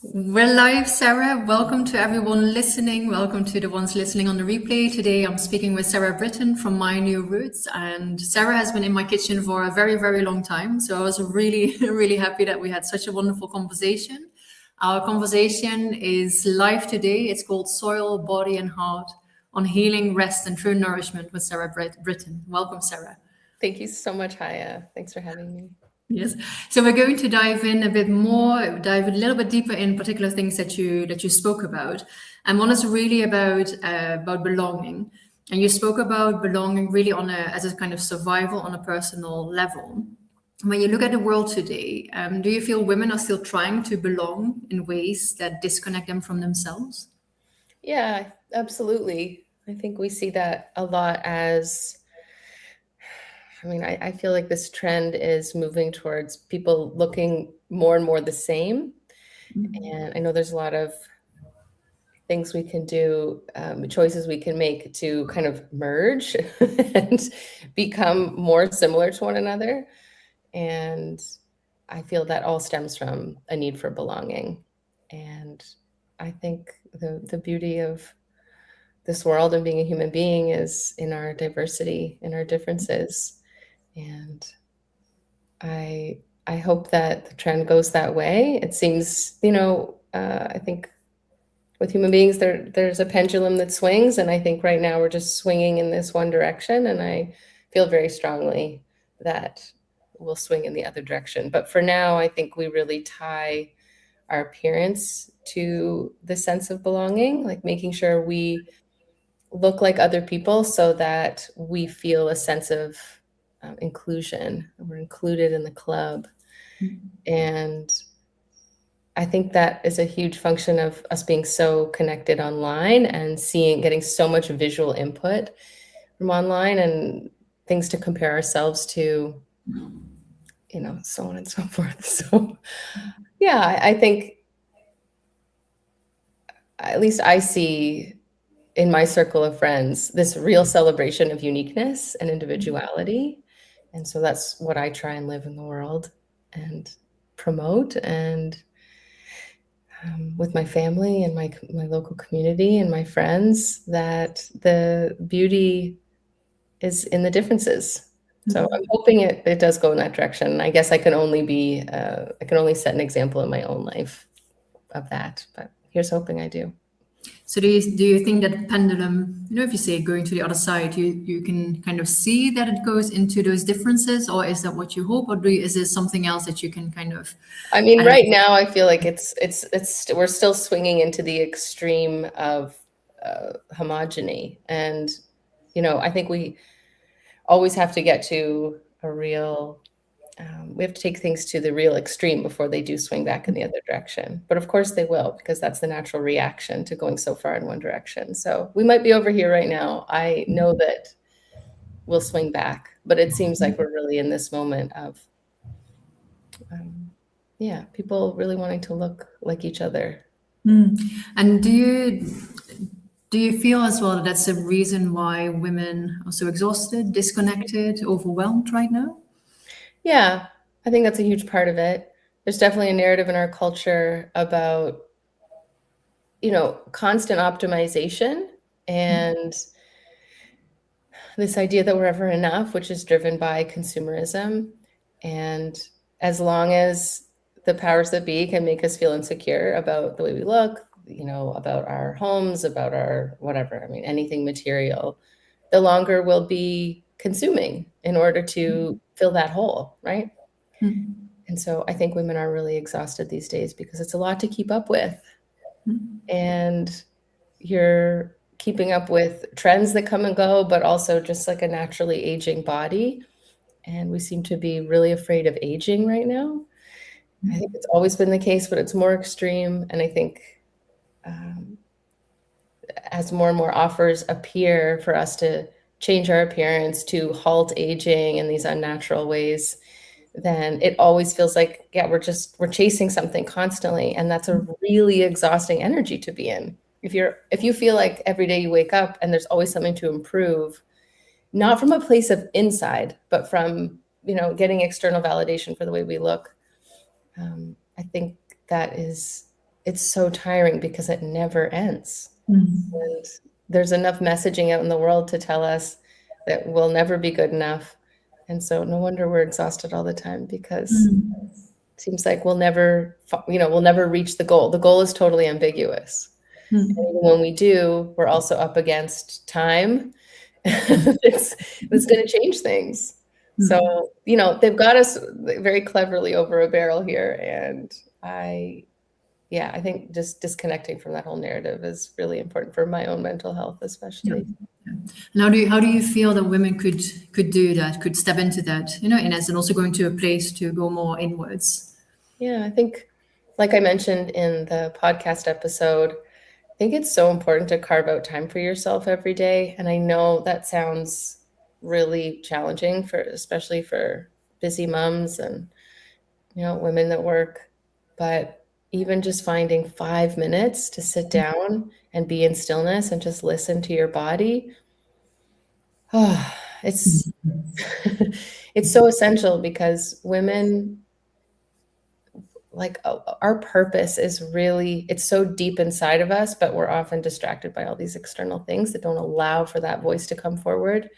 We're live, Sarah. Welcome to everyone listening. Welcome to the ones listening on the replay. Today I'm speaking with Sarah Britton from My New Roots. And Sarah has been in my kitchen for a very, very long time. So I was really, really happy that we had such a wonderful conversation. Our conversation is live today. It's called Soil, Body and Heart on Healing, Rest and True Nourishment with Sarah Britton. Welcome, Sarah. Thank you so much, Haya. Thanks for having me. Yes. So we're going to dive in a bit more, dive a little bit deeper in particular things that you spoke about. And one is really about belonging. And you spoke about belonging really as a kind of survival on a personal level. When you look at the world today, do you feel women are still trying to belong in ways that disconnect them from themselves? Yeah, absolutely. I think we see that a lot I feel like this trend is moving towards people looking more and more the same. And I know there's a lot of things we can do, choices we can make to kind of merge and become more similar to one another. And I feel that all stems from a need for belonging. And I think the beauty of this world and being a human being is in our diversity, in our differences. And I hope that the trend goes that way. It seems, I think with human beings, there's a pendulum that swings. And I think right now we're just swinging in this one direction. And I feel very strongly that we'll swing in the other direction. But for now, I think we really tie our appearance to the sense of belonging, like making sure we look like other people so that we feel a sense of inclusion. We're included in the club. And I think that is a huge function of us being so connected online and getting so much visual input from online and things to compare ourselves to, so on and so forth. So yeah, I think at least I see in my circle of friends this real celebration of uniqueness and individuality. And so that's what I try and live in the world and promote, and with my family and my local community and my friends, that the beauty is in the differences. So I'm hoping it does go in that direction. I guess I can only set an example in my own life of that, but here's hoping I do. So do you think that pendulum, if you say going to the other side, you can kind of see that it goes into those differences, or is that what you hope, or is there something else that you can kind of? I mean, right now I feel like we're still swinging into the extreme of homogeny, and I think we always have to get to a real. We have to take things to the real extreme before they do swing back in the other direction. But of course they will, because that's the natural reaction to going so far in one direction. So we might be over here right now. I know that we'll swing back, but it seems like we're really in this moment of, people really wanting to look like each other. And do you feel as well that that's a reason why women are so exhausted, disconnected, overwhelmed right now? Yeah, I think that's a huge part of it. There's definitely a narrative in our culture about, constant optimization and this idea that we're ever enough, which is driven by consumerism. And as long as the powers that be can make us feel insecure about the way we look, about our homes, about our whatever, anything material, the longer we'll be consuming in order to fill that hole, right? And so I think women are really exhausted these days because it's a lot to keep up with. And you're keeping up with trends that come and go, but also just like a naturally aging body. And we seem to be really afraid of aging right now. I think it's always been the case, but it's more extreme. And I think as more and more offers appear for us to change our appearance, to halt aging in these unnatural ways, then it always feels like, we're chasing something constantly. And that's a really exhausting energy to be in. If you feel like every day you wake up and there's always something to improve, not from a place of inside, but from, getting external validation for the way we look, I think that is it's so tiring because it never ends. Mm. And there's enough messaging out in the world to tell us that we'll never be good enough. And so no wonder we're exhausted all the time, because Mm. it seems like we'll never, we'll never reach the goal. The goal is totally ambiguous. And Mm. even when we do, we're also up against time. It's going to change things. Mm. So, they've got us very cleverly over a barrel here. And I think just disconnecting from that whole narrative is really important for my own mental health, Yeah. especially. Yeah. And how do you feel that women could do that, could step into that, in essence, and also going to a place to go more inwards? Yeah, I think, like I mentioned in the podcast episode, I think it's so important to carve out time for yourself every day. And I know that sounds really challenging, especially for busy moms and, women that work. But even just finding 5 minutes to sit down and be in stillness and just listen to your body, it's it's so essential, because women, like, our purpose is really, it's so deep inside of us, but we're often distracted by all these external things that don't allow for that voice to come forward.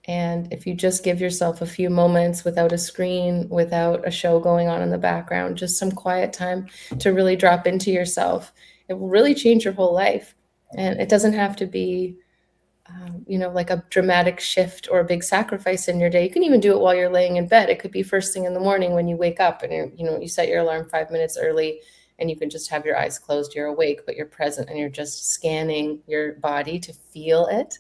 And if you just give yourself a few moments without a screen, without a show going on in the background, just some quiet time to really drop into yourself, it will really change your whole life. And it doesn't have to be like a dramatic shift or a big sacrifice in your day. You can even do it while you're laying in bed. It could be first thing in the morning when you wake up and you set your alarm 5 minutes early, and you can just have your eyes closed. You're awake, but you're present, and you're just scanning your body to feel it.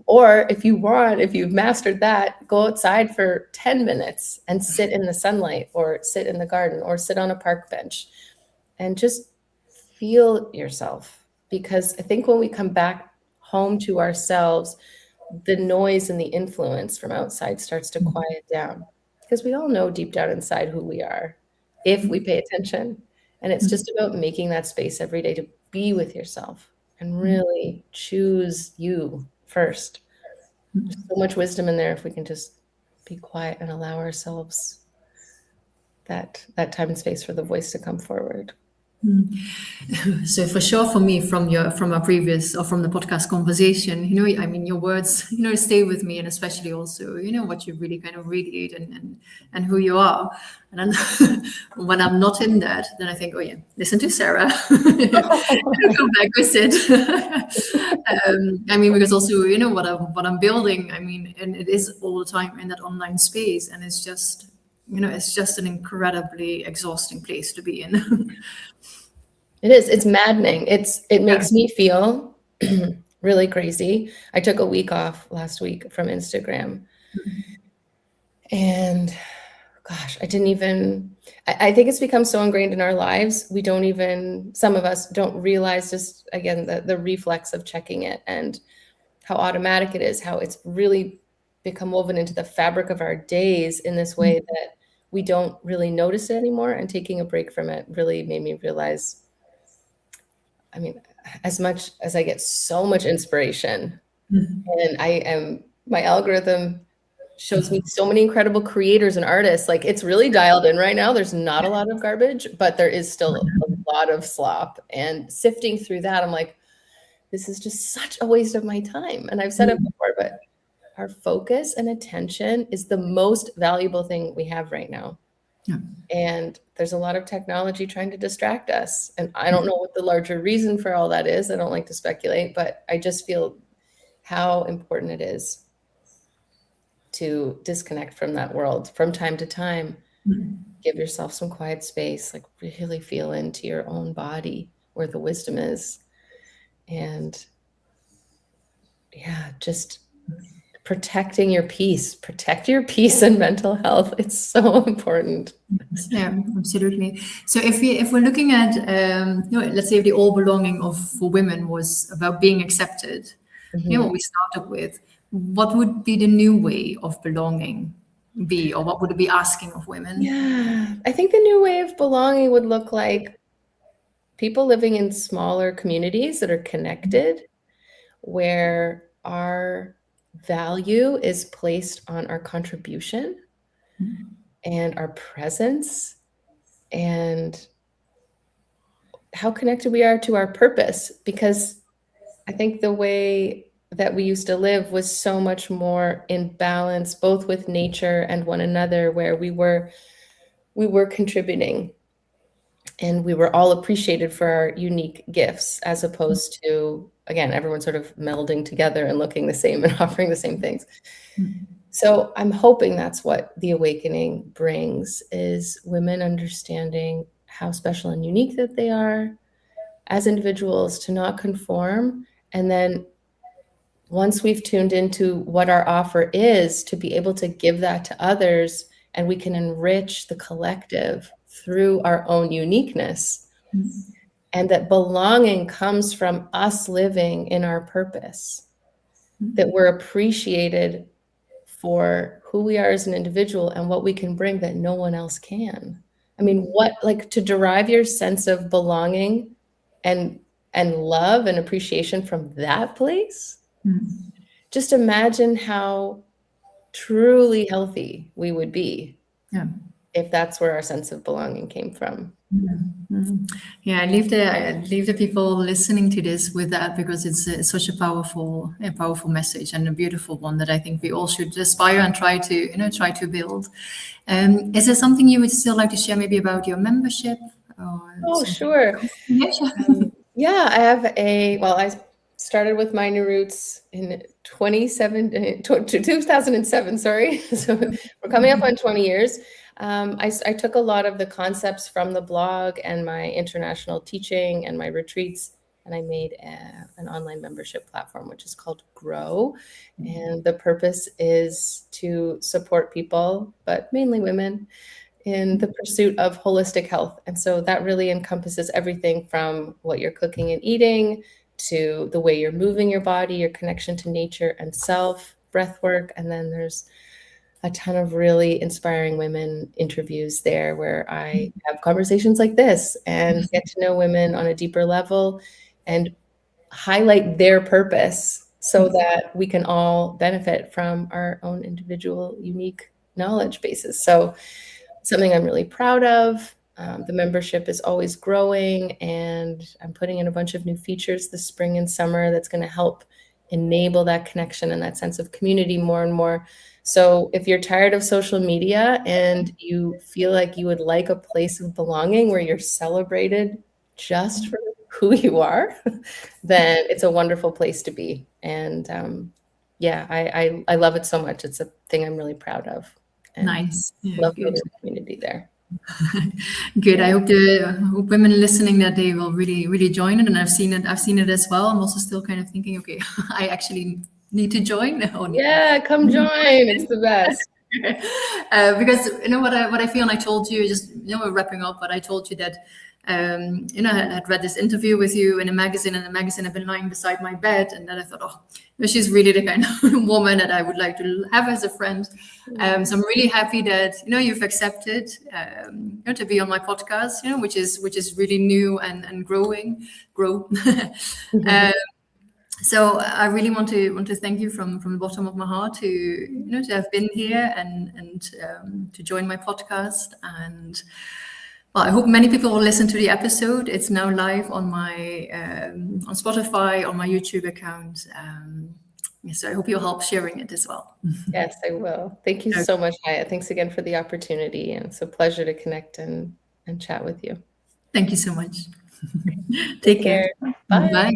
Or if you've mastered that, go outside for 10 minutes and sit in the sunlight, or sit in the garden, or sit on a park bench and just feel yourself. Because I think when we come back home to ourselves, the noise and the influence from outside starts to quiet down, because we all know deep down inside who we are if we pay attention. And it's just about making that space every day to be with yourself and really choose you first. There's so much wisdom in there if we can just be quiet and allow ourselves that time and space for the voice to come forward. So for sure, for me, from our previous, or from the podcast conversation, I mean, your words, stay with me, and especially also, what you really kind of radiate, and who you are. And then when I'm not in that, then I think, oh yeah, listen to Sarah, come back with it. I mean, because also, what I'm building, I mean, and it is all the time in that online space, and it's just, it's just an incredibly exhausting place to be in. It is. It's maddening. It makes me feel really crazy. I took a week off last week from Instagram. And gosh, I think it's become so ingrained in our lives. Some of us don't realize, just again, the reflex of checking it, and how automatic it is, how it's really become woven into the fabric of our days in this way that we don't really notice it anymore. And taking a break from it really made me realize, I mean, as much as I get so much inspiration, and my algorithm shows me so many incredible creators and artists, like, it's really dialed in right now. There's not a lot of garbage, but there is still a lot of slop. And sifting through that, I'm like, this is just such a waste of my time. And I've said it before, but our focus and attention is the most valuable thing we have right now. Yeah. And there's a lot of technology trying to distract us. And I don't know what the larger reason for all that is. I don't like to speculate, but I just feel how important it is to disconnect from that world from time to time. Give yourself some quiet space, like really feel into your own body where the wisdom is. And yeah, just protect your peace and mental health. It's so important. Yeah, absolutely. So if we're looking at let's say if the all belonging for women was about being accepted, what we started with, what would be the new way of belonging be, or what would it be asking of women? Yeah, I think the new way of belonging would look like people living in smaller communities that are connected, where our value is placed on our contribution and our presence, and how connected we are to our purpose, because I think the way that we used to live was so much more in balance, both with nature and one another, where we were contributing and we were all appreciated for our unique gifts, as opposed to, again, everyone sort of melding together and looking the same and offering the same things. So I'm hoping that's what the awakening brings, is women understanding how special and unique that they are as individuals, to not conform. And then once we've tuned into what our offer is, to be able to give that to others, and we can enrich the collective through our own uniqueness. And that belonging comes from us living in our purpose, that we're appreciated for who we are as an individual and what we can bring that no one else can. I mean, what, like, to derive your sense of belonging and love and appreciation from that place. Just imagine how truly healthy we would be, if that's where our sense of belonging came from. Yeah, I leave the people listening to this with that, because it's such a powerful message, and a beautiful one that I think we all should aspire and try to build. Is there something you would still like to share, maybe about your membership? Oh, sure. Yeah, I have I started with My New Roots in 2007, sorry. So we're coming up on 20 years. I took a lot of the concepts from the blog and my international teaching and my retreats, and I made an online membership platform, which is called Grow. And the purpose is to support people, but mainly women, in the pursuit of holistic health. And so that really encompasses everything from what you're cooking and eating, to the way you're moving your body, your connection to nature and self, breath work. And then there's a ton of really inspiring women interviews there, where I have conversations like this and get to know women on a deeper level and highlight their purpose, so that we can all benefit from our own individual unique knowledge bases. So something I'm really proud of. The membership is always growing, and I'm putting in a bunch of new features this spring and summer that's going to help enable that connection and that sense of community more and more. So if you're tired of social media and you feel like you would like a place of belonging where you're celebrated just for who you are, then it's a wonderful place to be. And I love it so much. It's a thing I'm really proud of. And nice. love being in the community there. Good. I hope women listening, that they will really join it. And I've seen it as well. I'm also still kind of thinking, okay, I actually need to join. Yeah, come join. It's the best. Because what I feel, and I told you, just we're wrapping up, but I told you that I had read this interview with you in a magazine, and the magazine had been lying beside my bed, and then I thought, she's really the kind of woman that I would like to have as a friend. So I'm really happy that you've accepted to be on my podcast, which is really new and grow. So I really want to thank you from the bottom of my heart to have been here and to join my podcast. And I hope many people will listen to the episode. It's now live on my on Spotify, on my YouTube account. So I hope you'll help sharing it as well. Yes, I will. Thank you so much, Hyatt. Thanks again for the opportunity, and it's a pleasure to connect and chat with you. Thank you so much. Take care. Bye. Bye.